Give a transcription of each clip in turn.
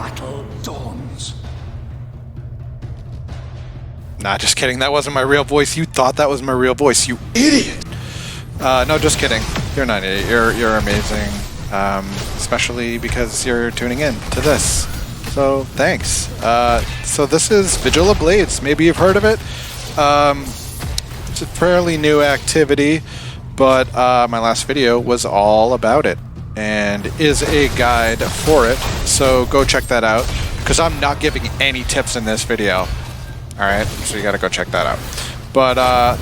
battle dawns. Nah, just kidding. That wasn't my real voice. You thought that was my real voice, you idiot. No, just kidding. You're not an idiot. You're amazing. Especially because you're tuning in to this. So thanks. So this is Vigil of Blades. Maybe you've heard of it. It's a fairly new activity, but my last video was all about it and is a guide for it. So go check that out because I'm not giving any tips in this video. Alright, so you gotta go check that out. But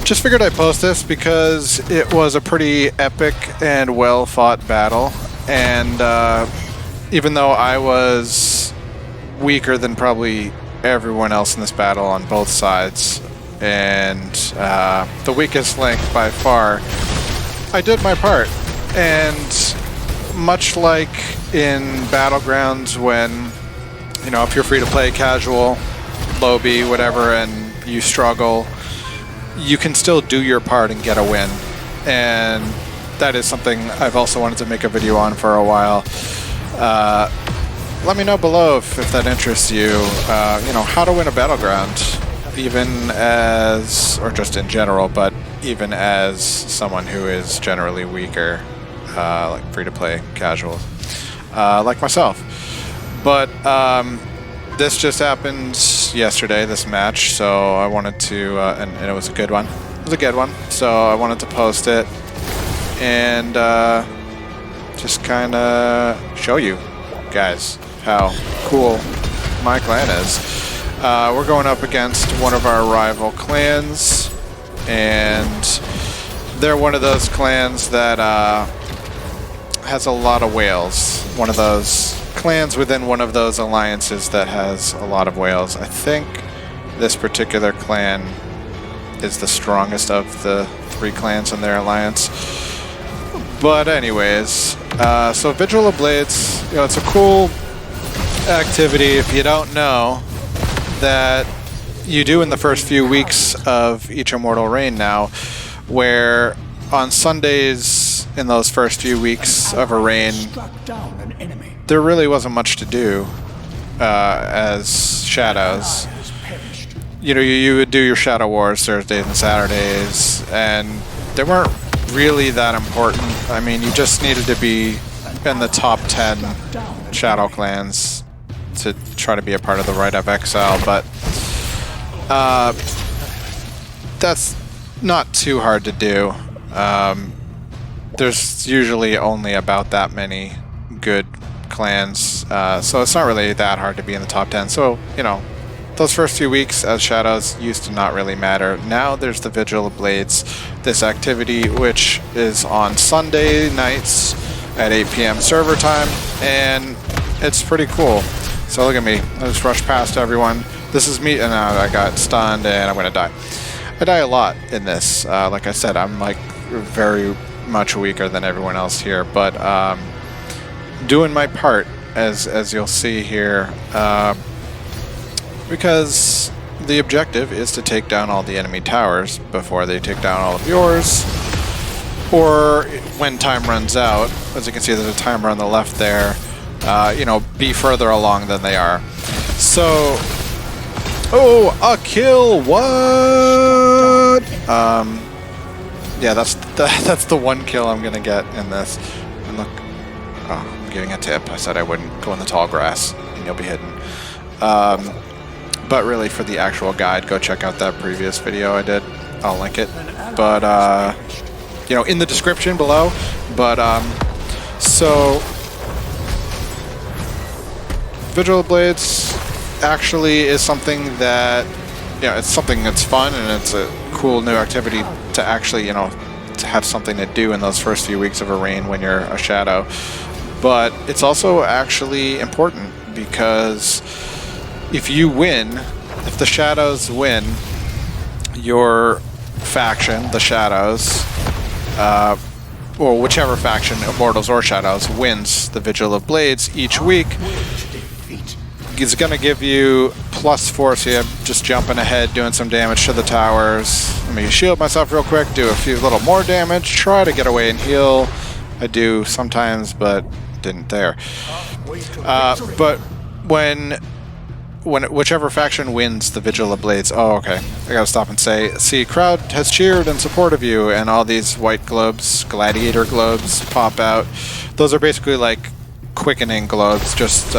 just figured I'd post this because it was a pretty epic and well-fought battle. And even though I was weaker than probably everyone else in this battle on both sides, and the weakest link by far, I did my part. And much like in Battlegrounds when, you know, if you're free to play casual, lobby, whatever, and you struggle, you can still do your part and get a win. And that is something I've also wanted to make a video on for a while. Let me know below if that interests you. You know, how to win a battleground, even as, or just in general, but even as someone who is generally weaker, like free-to-play casual, like myself. But this just happened yesterday, this match, so I wanted to, and it was a good one. It was a good one, so I wanted to post it and just kind of show you guys how cool my clan is. We're going up against one of our rival clans, and they're one of those clans that has a lot of whales. One of those clans within one of those alliances that has a lot of whales. I think this particular clan is the strongest of the 3 clans in their alliance. But anyways, so Vigil of Blades, you know, it's a cool activity if you don't know that you do in the first few weeks of each Immortal Reign now, where on Sundays in those first few weeks of a reign, there really wasn't much to do as shadows. You know, you would do your Shadow Wars Thursdays and Saturdays, and they weren't really that important. I mean, you just needed to be in the top 10 Shadow clans to try to be a part of the Rite of Exile, but that's not too hard to do. There's usually only about that many good clans, so it's not really that hard to be in the top 10. So, you know, those first few weeks as shadows used to not really matter. Now there's the Vigil of Blades, this activity which is on Sunday nights at 8 p.m. server time, and it's pretty cool. So look at me, I just rushed past everyone. This is me, and I got stunned and I'm gonna die. I die a lot in this. Like I said, I'm like very much weaker than everyone else here, but doing my part, as you'll see here, because the objective is to take down all the enemy towers before they take down all of yours, or when time runs out. As you can see, there's a timer on the left there. You know, be further along than they are. So, oh, a kill! What? Yeah, that's the one kill I'm gonna get in this. And look, oh, I'm giving a tip. I said I wouldn't go in the tall grass, and you'll be hidden. But really, for the actual guide, go check out that previous video I did. I'll link it. But you know, in the description below. But so Vigil of Blades actually is something that, you know, it's something that's fun and it's a cool new activity to actually, you know, to have something to do in those first few weeks of a reign when you're a shadow. But it's also actually important because if you win, if the shadows win, your faction, the shadows, or whichever faction, Immortals or Shadows, wins the Vigil of Blades each week, is going to give you +4, so you're just jumping ahead, doing some damage to the towers. Let me shield myself real quick, do a few little more damage, try to get away and heal. I do sometimes, but didn't there. But whichever faction wins the Vigil of Blades, oh, okay, I gotta stop and say, see, crowd has cheered in support of you, and all these white globes, gladiator globes, pop out. Those are basically like quickening globes, just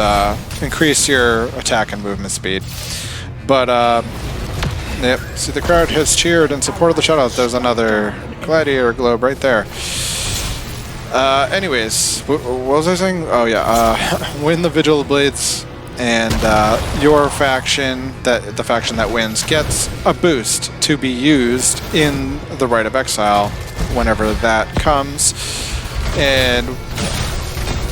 increase your attack and movement speed. But, yep, see, the crowd has cheered in support of the Shadows. There's another gladiator globe right there. Anyways, what was I saying? Oh, yeah, win the Vigil of Blades, and your faction, the faction that wins, gets a boost to be used in the Rite of Exile whenever that comes, and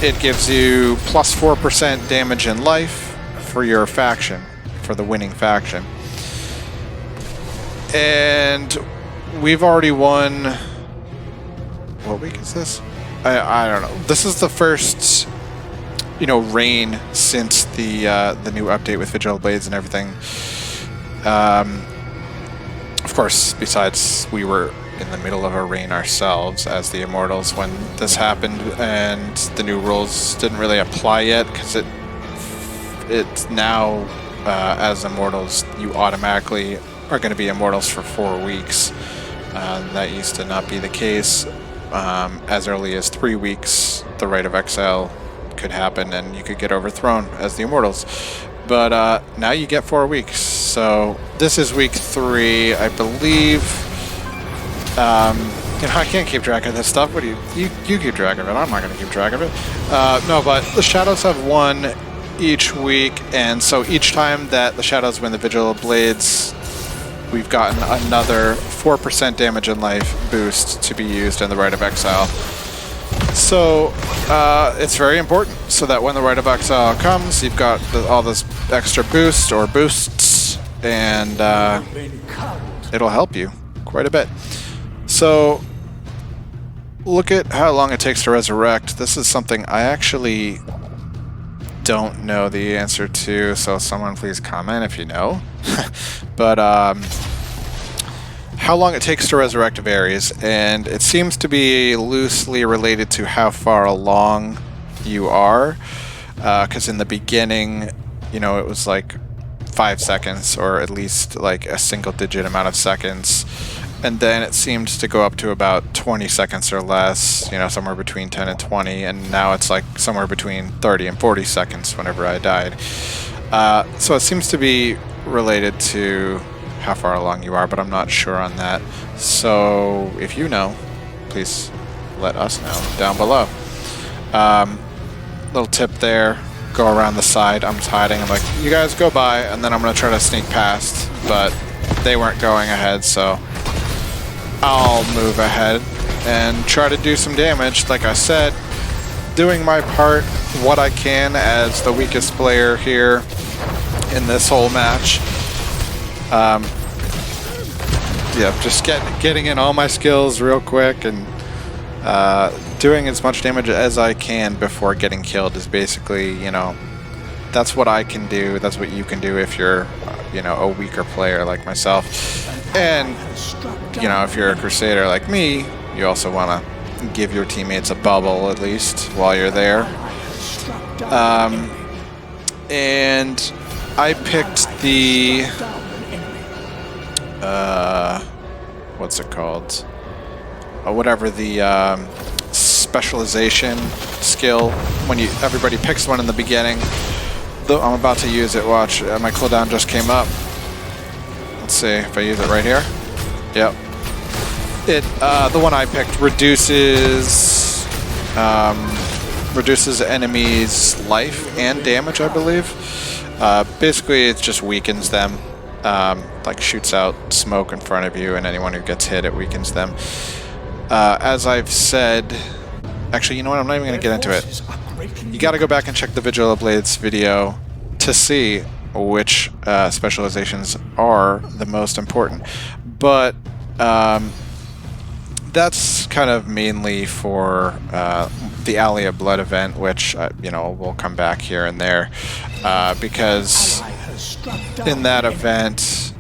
it gives you plus 4% damage in life for your faction, for the winning faction. And we've already won. What week is this? I don't know. This is the first, you know, reign since the new update with Vigil of Blades and everything. Of course, besides we were in the middle of a reign ourselves as the Immortals when this happened, and the new rules didn't really apply yet because it's now as Immortals you automatically are going to be Immortals for 4 weeks. That used to not be the case. As early as 3 weeks, the Rite of Exile could happen and you could get overthrown as the Immortals. But now you get 4 weeks. So this is week 3, I believe. You know, I can't keep track of this stuff. What do you keep track of it? I'm not going to keep track of it. No, but the Shadows have won each week, and so each time that the Shadows win the Vigil of Blades, we've gotten another 4% damage in life boost to be used in the Rite of Exile. So it's very important, so that when the Rite of Exile comes, you've got all this extra boost or boosts, and it'll help you quite a bit. So look at how long it takes to resurrect. This is something I actually don't know the answer to, so someone please comment if you know. But how long it takes to resurrect varies, and it seems to be loosely related to how far along you are, because in the beginning, you know, it was like 5 seconds, or at least like a single digit amount of seconds, and then it seemed to go up to about 20 seconds or less, you know, somewhere between 10 and 20, and now it's like somewhere between 30 and 40 seconds whenever I died. So it seems to be related to how far along you are, but I'm not sure on that. So if you know, please let us know down below. Little tip there, go around the side. I'm just hiding. I'm like, you guys go by, and then I'm going to try to sneak past, but they weren't going ahead, so I'll move ahead and try to do some damage. Like I said, doing my part, what I can as the weakest player here in this whole match. Yeah, just getting in all my skills real quick and doing as much damage as I can before getting killed is basically, you know, that's what I can do. That's what you can do if you're, you know, a weaker player like myself. And, you know, if you're a Crusader like me, you also want to give your teammates a bubble at least while you're there. And I picked the what's it called? Whatever the specialization skill. When everybody picks one in the beginning. Though I'm about to use it. Watch, my cooldown just came up. Let's see if I use it right here. Yep. The one I picked reduces enemies' life and damage, I believe. Basically, it just weakens them. Like shoots out smoke in front of you, and anyone who gets hit, it weakens them. As I've said, actually, you know what? I'm not even going to get into it. You got to go back and check the Vigil of Blades video to see which specializations are the most important. But that's kind of mainly for the Alley of Blood event, which you know, will come back here and there, because in that event,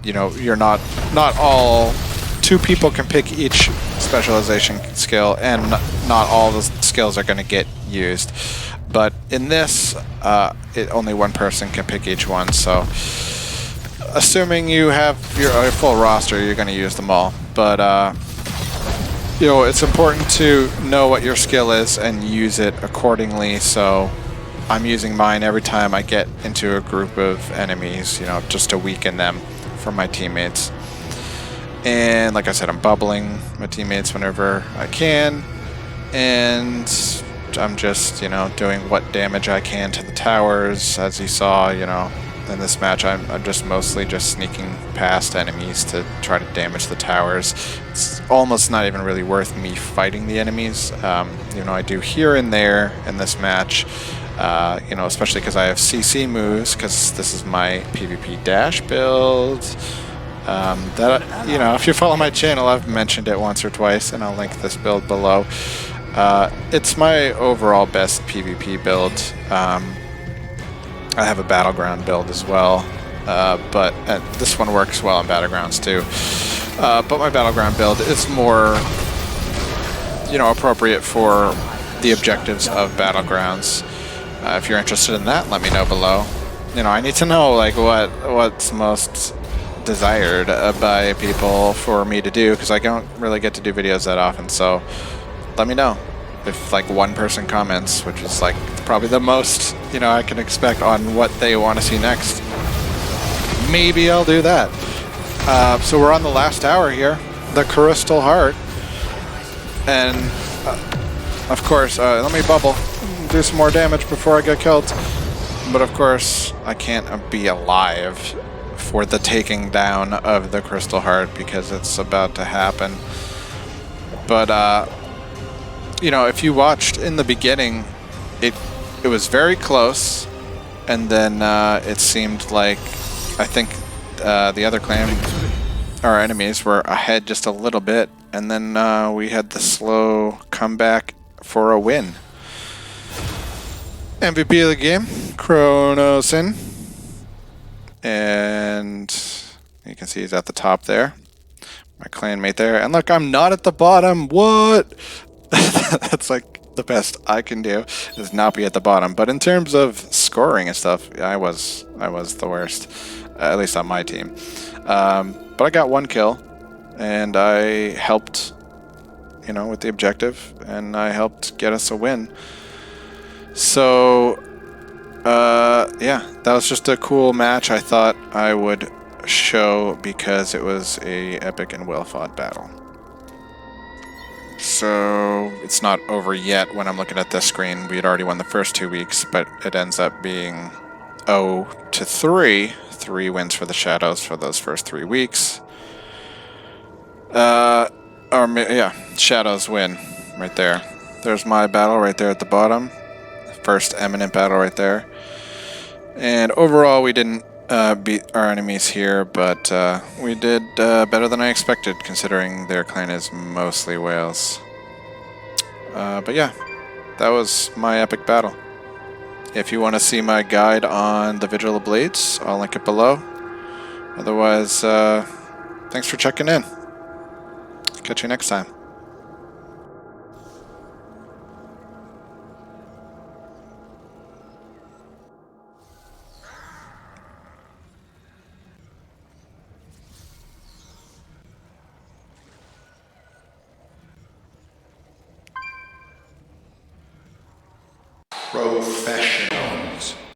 you know, you're not all 2 people can pick each specialization skill, and not all the skills are going to get used. But in this, only one person can pick each one, so assuming you have your full roster, you're going to use them all. But you know, it's important to know what your skill is and use it accordingly. So I'm using mine every time I get into a group of enemies, you know, just to weaken them for my teammates. And like I said, I'm bubbling my teammates whenever I can, and I'm just, you know, doing what damage I can to the towers. As you saw, you know, in this match, I'm just mostly just sneaking past enemies to try to damage the towers. It's almost not even really worth me fighting the enemies. You know, I do here and there in this match, you know, especially because I have CC moves, because this is my PVP Dash Build. That, you know, if you follow my channel, I've mentioned it once or twice, and I'll link this build below. It's my overall best PvP build. I have a Battleground build as well, but this one works well on Battlegrounds too. But my Battleground build is more, you know, appropriate for the objectives of Battlegrounds. If you're interested in that, let me know below. You know, I need to know like what's most desired by people for me to do, because I don't really get to do videos that often. So let me know if like one person comments, which is like probably the most, you know, I can expect on what they want to see next. Maybe I'll do that. So we're on the last hour here, the Crystal Heart, and of course, let me bubble, do some more damage before I get killed. But of course, I can't be alive for the taking down of the Crystal Heart, because it's about to happen. But you know, if you watched in the beginning, it was very close, and then it seemed like, I think the other clan, our enemies, were ahead just a little bit, and then we had the slow comeback for a win. MVP of the game, Chronosin. And you can see he's at the top there. My clanmate there. And look, I'm not at the bottom. What? That's like the best I can do, is not be at the bottom. But in terms of scoring and stuff, yeah, I was the worst, at least on my team. But I got 1 kill, and I helped, you know, with the objective, and I helped get us a win. So yeah, that was just a cool match I thought I would show, because it was a epic and well-fought battle. So it's not over yet when I'm looking at this screen. We had already won the first 2 weeks, but it ends up being 0-3. 3 wins for the Shadows for those first 3 weeks. Yeah, Shadows win right there. There's my battle right there at the bottom. First Eminent Battle right there. And overall, we didn't beat our enemies here, but we did better than I expected, considering their clan is mostly whales. But yeah, that was my epic battle. If you want to see my guide on the Vigil of Blades, I'll link it below. Otherwise, thanks for checking in. Catch you next time. Professionals.